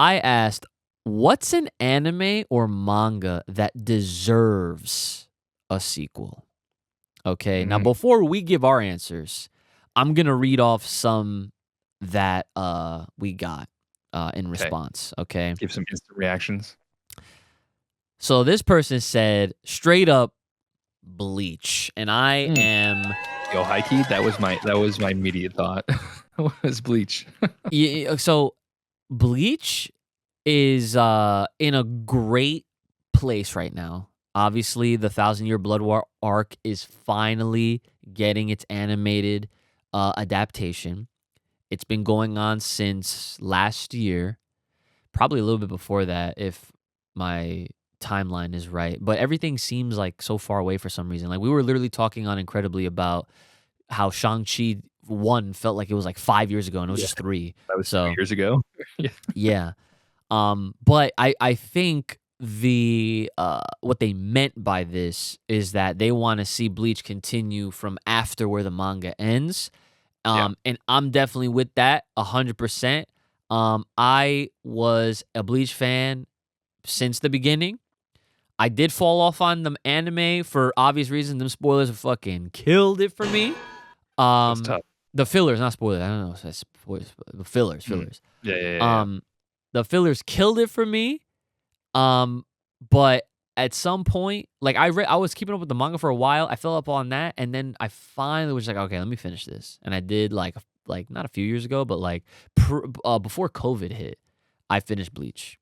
I asked, what's an anime or manga that deserves a sequel? Okay. Now, Mm, before we give our answers, I'm gonna read off some that we got in okay. response. Okay. Give some instant reactions. So this person said straight up Bleach, and I Mm. am Yo, high key, that was my immediate thought. Was Bleach. so Bleach is in a great place right now. Obviously, the Thousand Year Blood War arc is finally getting its animated adaptation. It's been going on since last year, probably a little bit before that, if my timeline is right. But everything seems like so far away for some reason. Like we were literally talking on Incredibly about how Shang-Chi 1 felt like it was like 5 years ago and it was Yeah, just three. that was 2 So years ago. Yeah. yeah. But I think the what they meant by this is that they want to see Bleach continue from after where the manga ends. Yeah. And I'm definitely with that 100%. I was a Bleach fan since the beginning. I did fall off on the anime for obvious reasons. Them spoilers have fucking killed it for me. That's Um, tough. the fillers, not spoilers. I don't know if that's spoilers. The fillers, Mm. fillers. Yeah, yeah, yeah, yeah. Um, the fillers killed it for me. Um, but at some point, like I was keeping up with the manga for a while. I fell up on that, and then I finally was like, okay, let me finish this. And I did like not a few years ago, but like before COVID hit, I finished Bleach.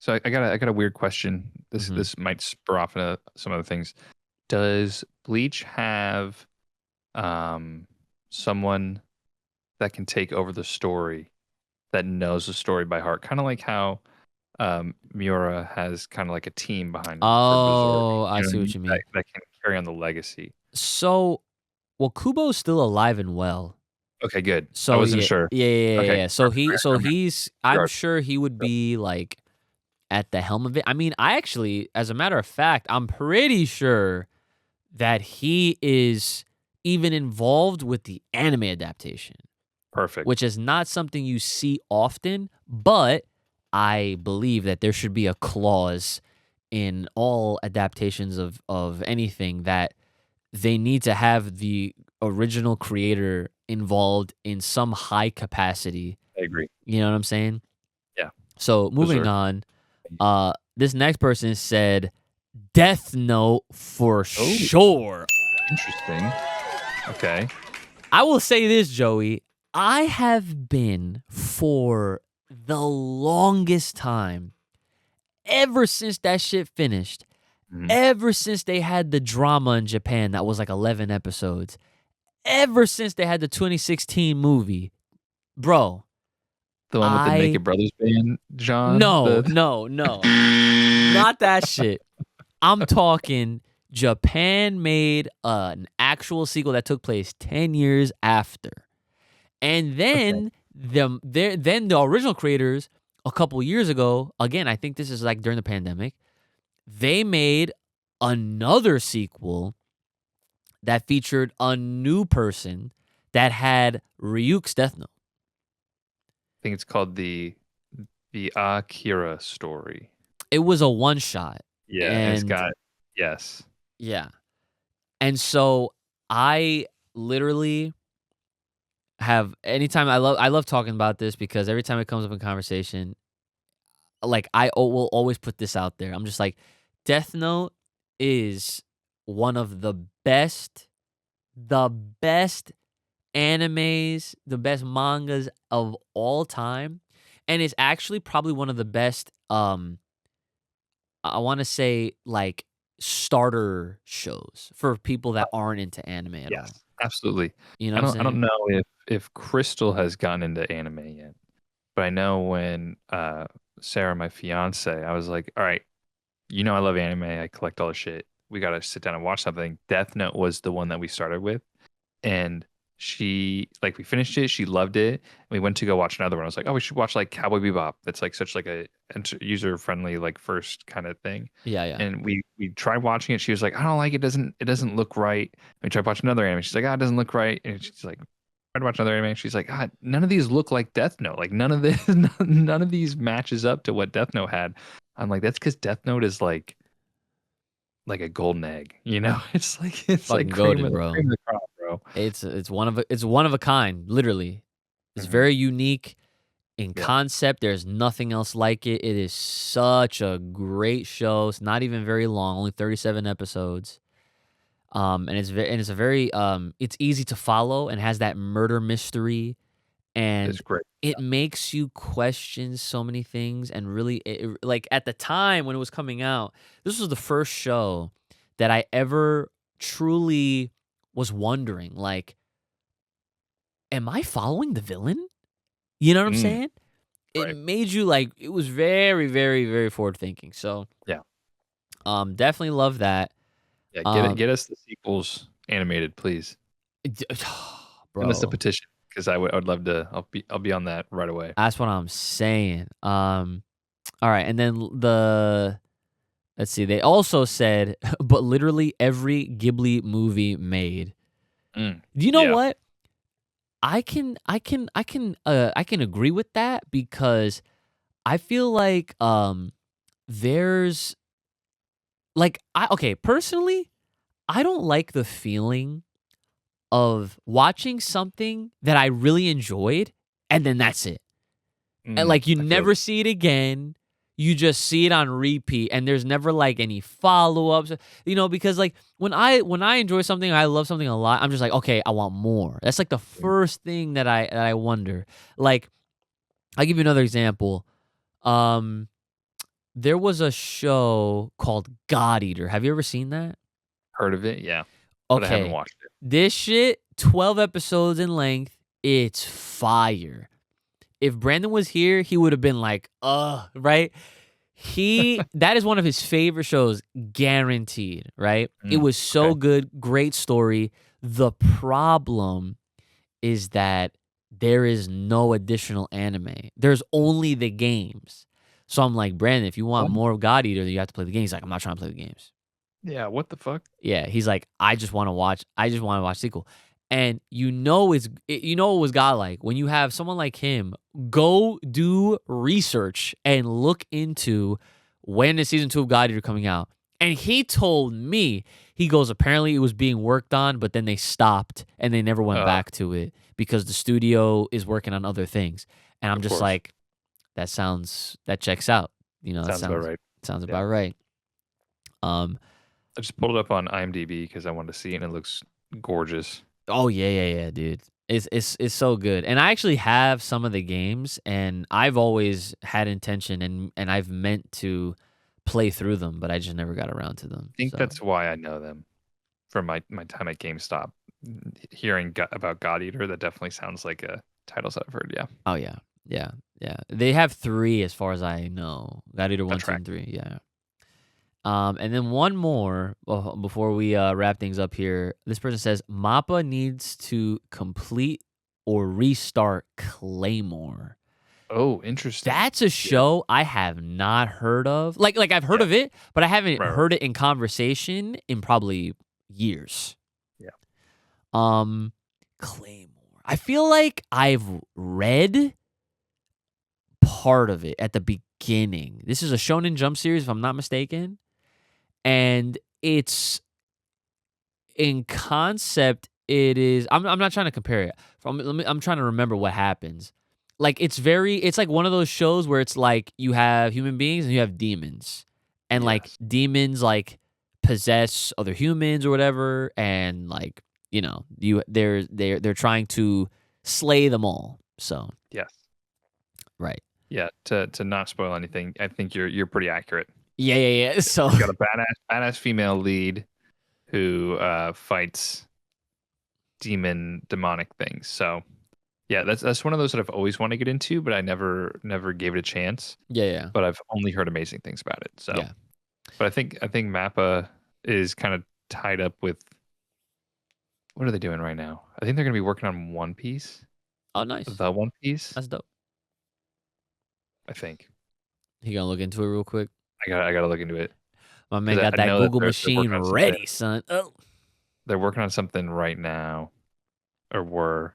So I got a weird question. This Hmm. this might spur off into some other things. Does Bleach have um someone that can take over the story that knows the story by heart? Kind of like how Miura has kind of like a team behind him for Berserk. Oh, I You know what see I what mean? you That mean. that can carry on the legacy. So, well, Kubo's still alive and well. Okay, good. I So wasn't yeah, sure. yeah, yeah, yeah, Okay, yeah. So perfect. he, so Okay, he's. I'm regardless. sure he would be like at the helm of it. I mean, I actually, as a matter of fact, I'm pretty sure that he is even involved with the anime adaptation, Perfect. which is not something you see often, but I believe that there should be a clause in all adaptations of anything that they need to have the original creator involved in some high capacity. I agree. You know what I'm saying? Yeah, So moving Berserk. on, this next person said Death Note for Oh, sure. interesting. Okay. I will say this, Joey. I have been for the longest time, ever since that shit finished, Mhm. ever since they had the drama in Japan that was like 11 episodes, ever since they had the 2016 movie, bro, The one with the I Naked Brothers band, John? no, The no, no, not that shit. I'm talking Japan made an actual sequel that took place 10 years after. And Okay. then the original creators a couple years ago, again, I think this is like during the pandemic, they made another sequel that featured a new person that had Ryuk's Death Note. I think it's called the Akira story. It was a one shot. Yeah, and it's And got yes. yeah. And so I literally have anytime I love talking about this because every time it comes up in conversation, like will always put this out there. I'm just like, Death Note is one of the best animes, the best mangas of all time, and is actually probably one of the best. I want to say like starter shows for people that aren't into anime at all. Yes, absolutely. You know I what I'm don't saying? know if Crystal has gotten into anime yet, but I know when, Sarah, my fiance, I was like, "All right, you know I love anime, I collect all the shit. We gotta sit down and watch something." Death Note was the one that we started with, and we finished it, she loved it, and we went to go watch another one. I was like, "Oh, we should watch, like, Cowboy Bebop." That's, like, such, like, a user-friendly, like, first kinda thing, Yeah, yeah. and we tried watching it, she was like, "I don't like it, doesn't look right." We tried watching another anime, she's like, "Ah, it doesn't look right," and she's like tried to watch another anime. She's like, God, none of these look like Death Note. Like none of this, none of these matches up to what Death Note had. I'm like, that's because Death Note is like a golden egg. You know, it's like Fucking goaded, bro. cream of the crop, bro. It's one of a kind, literally. It's Hmm. very unique in Yeah, concept. There's nothing else like it. It is such a great show. It's not even very long, only 37 episodes. And it's a very it's easy to follow and has that murder mystery, it's and great. it makes you question so many things. And really, like at the time when it was coming out, this was the first show that I ever truly was wondering, like, am I following the villain? You know what I'm Mm, saying? It right. made you like, it was very, very, very forward thinking. So, Yeah, definitely love that. yeah. Get it. Um, Get us the sequels animated, please. Send us the bro, petition because I would love to. I'll be on that right away. that's what I'm saying. All right, and then let's see. They also said, but literally every Ghibli movie made. Mm, Do you know yeah. what? I can agree with that, because I feel like there's like, I okay, personally, I don't like the feeling of watching something that I really enjoyed and then that's it. And like you I feel never see it again. You just see it on repeat and there's never like any follow-ups. Because like when I enjoy something, I love something a lot, I'm just like, okay, I want more. That's like the mm, first thing that I wonder. Like, I'll give you another example. Um there was a show called God Eater. Have you ever seen that? heard of it. Yeah, but I haven't Okay. watched it. This shit, 12 episodes in length. It's fire. If Brandon was here, he would have been like, right? That is one of his favorite shows, guaranteed, right? It Mm, was so okay. good, great story. The problem is that there is no additional anime. There's only the games. So I'm like, Brandon, if you want What? more of God Eater, then you have to play the games. He's like, I'm not trying to play the games. Yeah. What the fuck? Yeah, he's like, I just want to watch sequel. And it was godlike when you have someone like him go do research and look into when is season 2 of God Eater coming out. And he told me, he goes, apparently it was being worked on, but then they stopped and they never went Uh, back to it because the studio is working on other things. And I'm of just course. like, that checks out. That Sounds about right. sounds Yeah. about right. Um, I just pulled it up on IMDb because I wanted to see it, and it looks gorgeous. Oh yeah, dude. It's so good. And I actually have some of the games, and I've always had intention and I've meant to play through them, but I just never got around to them. I think So, that's why I know them from my time at GameStop. Hearing about God Eater, that definitely sounds like a titles I've heard. Yeah, oh yeah. Yeah. Yeah. They have 3 as far as I know. God Eater 1, that 2, track. and 3. Yeah. And then one more before we wrap things up here. This person says Mappa needs to complete or restart Claymore. Oh, interesting. That's a Yeah, show I have not heard of. Like I've heard yeah, of it, but I haven't right, right. heard it in conversation in probably years. Yeah. Um Claymore. I feel like I've read part of it at the beginning. This is a Shonen Jump series if I'm not mistaken, and it's in concept it is I'm not trying to compare it. I'm trying to remember what happens. Like it's like one of those shows where it's like you have human beings and you have demons. And like Yes, demons like possess other humans or whatever, and like, they're trying to slay them all. So, yes, right. yeah. To not spoil anything, I think you're pretty accurate. Yeah. So, You got a badass female lead who fights demonic things. So yeah, that's one of those that I've always wanted to get into, but I never gave it a chance. yeah. But I've only heard amazing things about it. So, Yeah. but I think Mappa is kind of tied up with what are they doing right now? I think they're going to be working on One Piece, Oh, nice. the One Piece. That's dope. I think You gonna look into it real quick? I gotta look into it My man because got I that know that Google they're machine working on something. ready, son. Oh. They're working on something right now, or were.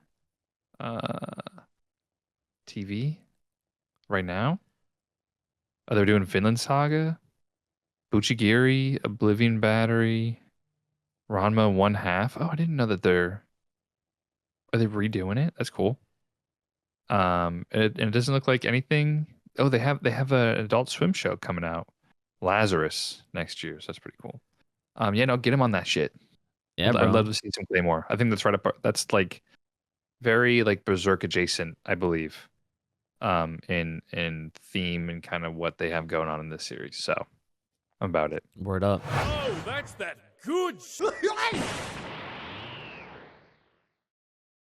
TV right now. Oh, they're doing Vinland Saga, Buchigiri, Oblivion Battery, Ranma 1/2. Oh, I didn't know that are they redoing it? That's cool. And it doesn't look like anything. Oh, they have an Adult Swim show coming out, Lazarus, next year. So that's pretty cool. Yeah, no, get him on that shit. Yeah, I'd love bro. to see some Claymore. I think that's right up. That's like very like Berserk adjacent, I believe. In theme and kind of what they have going on in this series. So I'm about it. Word up. Oh, that's that good.